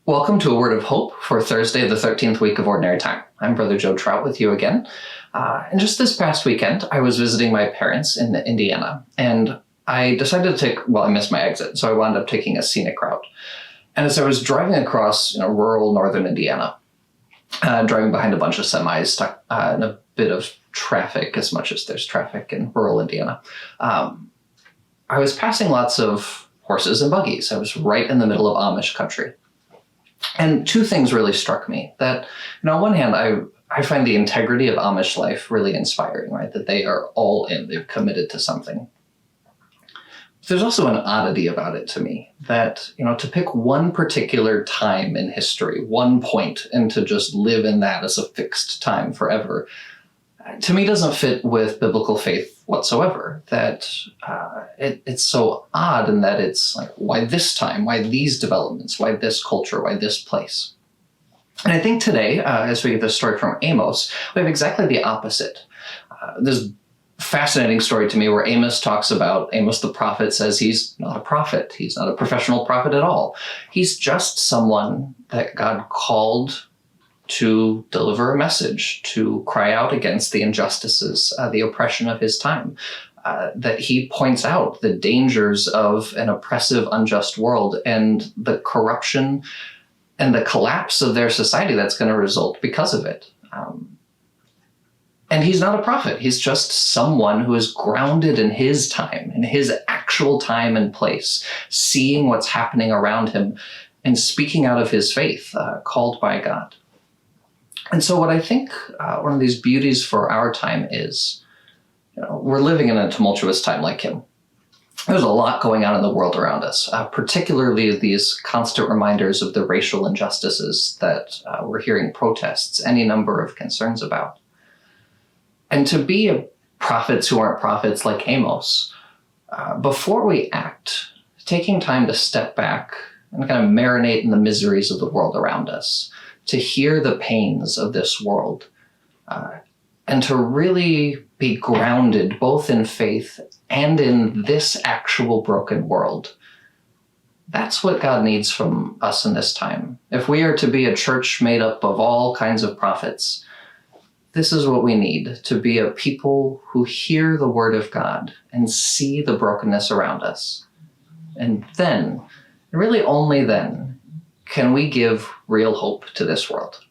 Welcome to A Word of Hope for Thursday, the 13th week of Ordinary Time. I'm Brother Joe Trout with you again. And just this past weekend, I was visiting my parents in Indiana, and I decided to I missed my exit, so I wound up taking a scenic route. And as I was driving across rural northern Indiana, driving behind a bunch of semis stuck in a bit of traffic, as much as there's traffic in rural Indiana, I was passing lots of horses and buggies. I was right in the middle of Amish country. And two things really struck me. That, on one hand, I find the integrity of Amish life really inspiring, right? That they are all in, they're committed to something. There's also an oddity about it to me that, to pick one particular time in history, one point, and to just live in that as a fixed time forever, to me doesn't fit with biblical faith whatsoever. That it's so odd in that it's like, why this time? Why these developments? Why this culture? Why this place? And I think today, as we get this story from Amos, we have exactly the opposite. This fascinating story to me where Amos the prophet says he's not a prophet. He's not a professional prophet at all. He's just someone that God called to deliver a message, to cry out against the injustices, the oppression of his time, that he points out the dangers of an oppressive, unjust world and the corruption and the collapse of their society that's going to result because of it. And he's not a prophet. He's just someone who is grounded in his time, in his actual time and place, seeing what's happening around him and speaking out of his faith, called by God. And so what I think one of these beauties for our time is, we're living in a tumultuous time like him. There's a lot going on in the world around us, particularly these constant reminders of the racial injustices that we're hearing protests, any number of concerns about. And to be prophets who aren't prophets like Amos, before we act, taking time to step back and kind of marinate in the miseries of the world around us, to hear the pains of this world, and to really be grounded both in faith and in this actual broken world. That's what God needs from us in this time. If we are to be a church made up of all kinds of prophets, this is what we need, to be a people who hear the word of God and see the brokenness around us. And then, really only then, can we give real hope to this world.